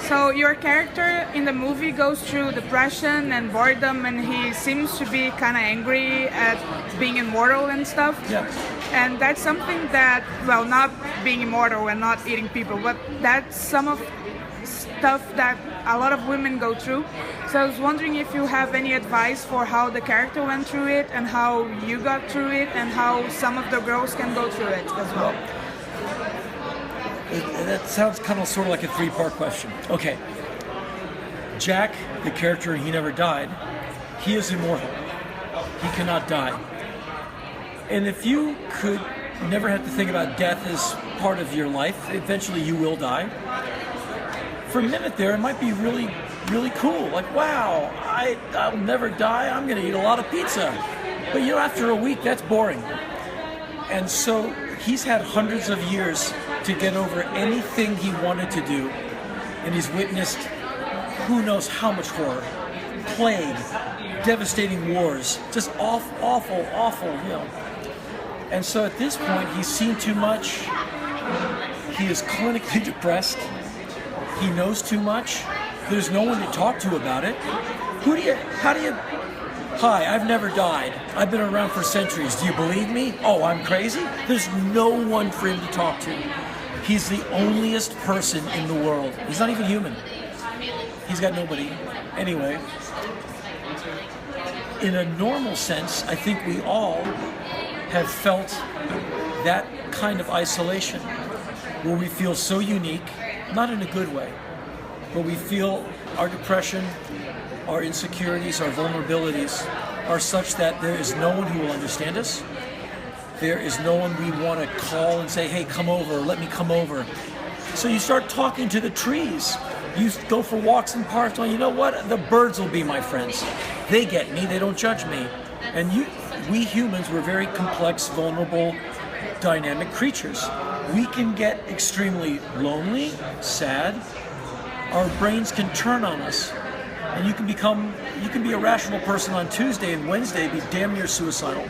So your character in the movie goes through depression and boredom, and he seems to be kind of angry at being immortal and stuff. Yeah. And that's something that, well, not being immortal and not eating people, but that's some of stuff that a lot of women go through. So I was wondering if you have any advice for how the character went through it and how you got through it and how some of the girls can go through it as well. That sounds kind of sort of like a three-part question. Okay. Jack, the character in He Never Died, he is immortal. He cannot die. And if you could never have to think about death as part of your life, eventually you will die. For a minute there, it might be really, really cool. Like, wow, I'll never die. I'm going to eat a lot of pizza. But you know, after a week, that's boring. And so he's had hundreds of years to get over anything he wanted to do. And he's witnessed who knows how much horror, plague, devastating wars, just awful, you know. And so at this point, he's seen too much. He is clinically depressed. He knows too much. There's no one to talk to about it. Hi, I've never died. I've been around for centuries. Do you believe me? Oh, I'm crazy? There's no one for him to talk to. He's the onlyest person in the world. He's not even human. He's got nobody. Anyway, in a normal sense, I think we all have felt that kind of isolation where we feel so unique, not in a good way, but we feel our depression, our insecurities, our vulnerabilities are such that there is no one who will understand us. There is no one we want to call and say, hey, come over, let me come over. So you start talking to the trees. You go for walks in parks. Well, you know what? The birds will be my friends. They get me, they don't judge me. And we humans, we're very complex, vulnerable, dynamic creatures. We can get extremely lonely, sad. Our brains can turn on us. And you can be a rational person on Tuesday and Wednesday be damn near suicidal.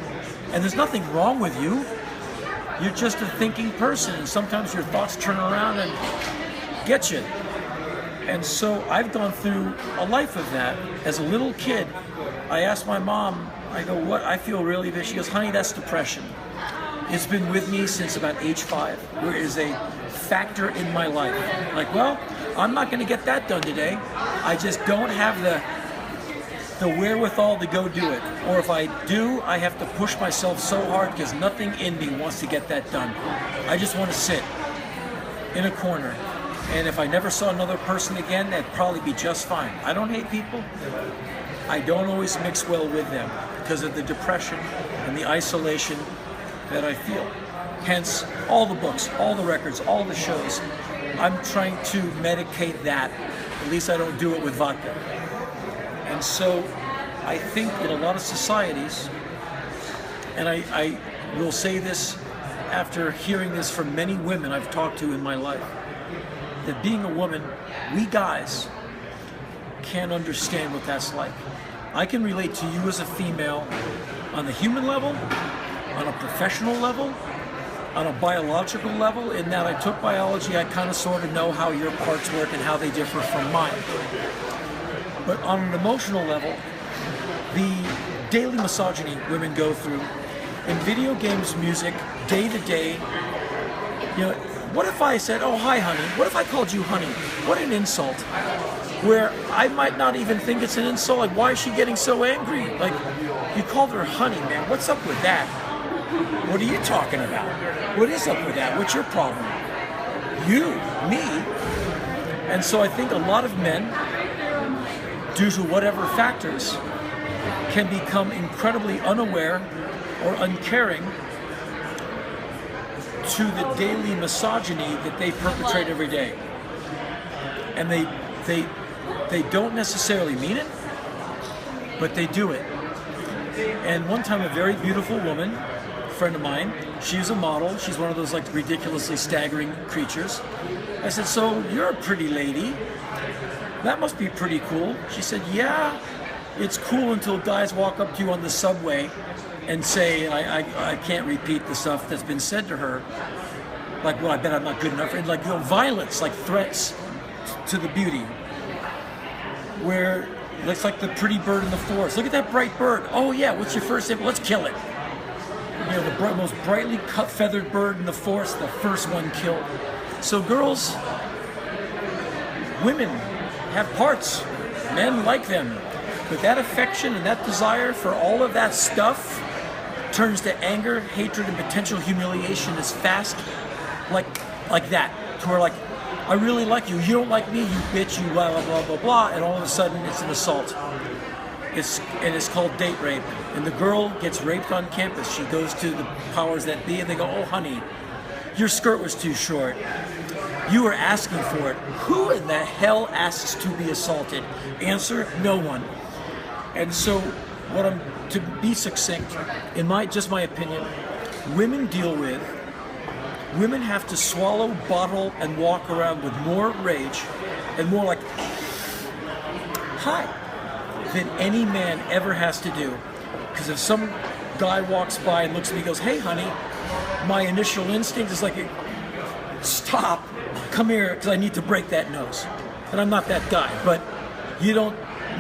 And there's nothing wrong with you. You're just a thinking person, and sometimes your thoughts turn around and get you. And so I've gone through a life of that. As a little kid, I asked my mom, I go, what? I feel really bad. She goes, honey, that's depression. It's been with me since about age 5, where it is a factor in my life. Like, well, I'm not going to get that done today. I just don't have the wherewithal to go do it. Or if I do, I have to push myself so hard because nothing in me wants to get that done. I just want to sit in a corner. And if I never saw another person again, that'd probably be just fine. I don't hate people. I don't always mix well with them because of the depression and the isolation that I feel. Hence, all the books, all the records, all the shows, I'm trying to medicate that. At least I don't do it with vodka. And so I think in a lot of societies, and I will say this after hearing this from many women I've talked to in my life, that being a woman, we guys can't understand what that's like. I can relate to you as a female on the human level, on a professional level, on a biological level. In that I took biology, I kind of sort of know how your parts work and how they differ from mine. But on an emotional level, the daily misogyny women go through in video games, music, day to day. You know, what if I said, oh, hi, honey? What if I called you honey? What an insult. Where I might not even think it's an insult. Like, why is she getting so angry? Like, you called her honey, man. What's up with that? What are you talking about? What is up with that? What's your problem? You, me. And so I think a lot of men, due to whatever factors, can become incredibly unaware or uncaring to the daily misogyny that they perpetrate every day. And they don't necessarily mean it, but they do it. And one time a very beautiful woman, a friend of mine, she's a model, she's one of those like ridiculously staggering creatures. I said, so you're a pretty lady. That must be pretty cool. She said, yeah, it's cool until guys walk up to you on the subway and say, I can't repeat the stuff that's been said to her. Like, well, I bet I'm not good enough. And like, you know, violence, like threats. to the beauty, where it's like the pretty bird in the forest. Look at that bright bird. Oh yeah, what's your first name? Let's kill it. You know, the most brightly cut feathered bird in the forest, the first one killed. So girls, women have parts. Men like them. But that affection and that desire for all of that stuff turns to anger, hatred, and potential humiliation as fast, like that. To where, like, I really like you. You don't like me, you bitch, you blah, blah, blah, blah, blah. And all of a sudden, it's an assault. It's called date rape. And the girl gets raped on campus. She goes to the powers that be, and they go, oh, honey, your skirt was too short. You were asking for it. Who in the hell asks to be assaulted? Answer, no one. And so, to be succinct, in my opinion, women have to swallow, bottle, and walk around with more rage and more like, hi, than any man ever has to do. Because if some guy walks by and looks at me and goes, hey honey, my initial instinct is like, stop, come here, because I need to break that nose. And I'm not that guy, but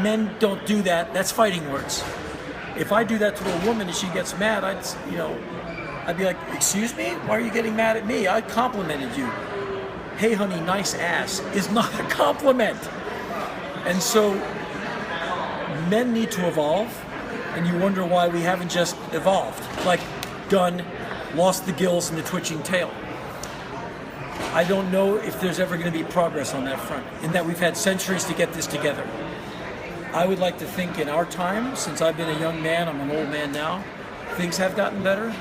men don't do that. That's fighting words. If I do that to a woman and she gets mad, I'd be like, excuse me? Why are you getting mad at me? I complimented you. Hey honey, nice ass is not a compliment. And so men need to evolve, and you wonder why we haven't just evolved. Like, done, lost the gills and the twitching tail. I don't know if there's ever going to be progress on that front, in that we've had centuries to get this together. I would like to think in our time, since I've been a young man, I'm an old man now, things have gotten better.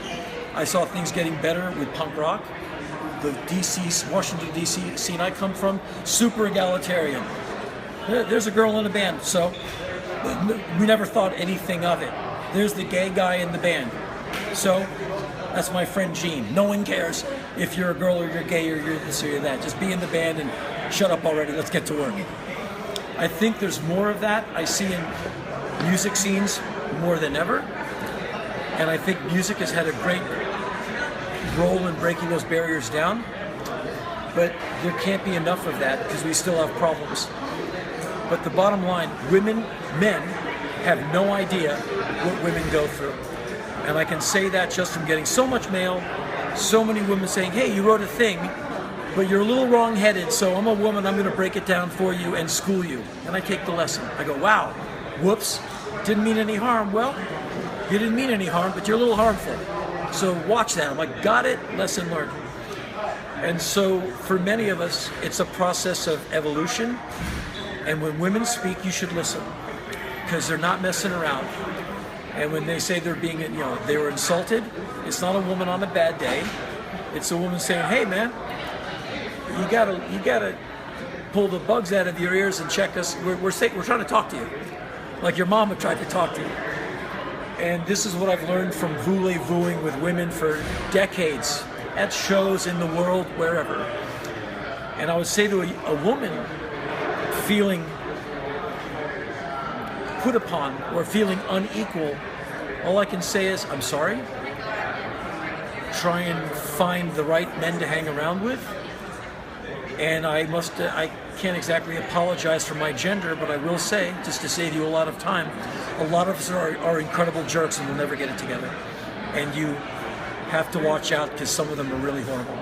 I saw things getting better with punk rock. The Washington, D.C. scene I come from, super egalitarian. There's a girl in a band, so we never thought anything of it. There's the gay guy in the band. So that's my friend Gene. No one cares if you're a girl or you're gay or you're this or you're that. Just be in the band and shut up already. Let's get to work. I think there's more of that. I see in music scenes more than ever. And I think music has had a great role in breaking those barriers down. But there can't be enough of that because we still have problems. But the bottom line, men have no idea what women go through. And I can say that just from getting so much mail, so many women saying, hey, you wrote a thing, but you're a little wrong-headed, so I'm a woman, I'm going to break it down for you and school you. And I take the lesson. I go, wow, whoops, didn't mean any harm. Well, you didn't mean any harm, but you're a little harmful. So watch that. I'm like, got it, lesson learned. And so for many of us, it's a process of evolution. And when women speak, you should listen, because they're not messing around. And when they say they're being, they were insulted, it's not a woman on a bad day. It's a woman saying, hey man, you gotta pull the bugs out of your ears and check us. We're trying to talk to you, like your mama tried to talk to you. And this is what I've learned from voulez-vouing with women for decades, at shows in the world, wherever. And I would say to a woman feeling put upon or feeling unequal, all I can say is, I'm sorry. Try and find the right men to hang around with. And I can't exactly apologize for my gender, but I will say, just to save you a lot of time, a lot of us are incredible jerks and we'll never get it together. And you have to watch out because some of them are really horrible.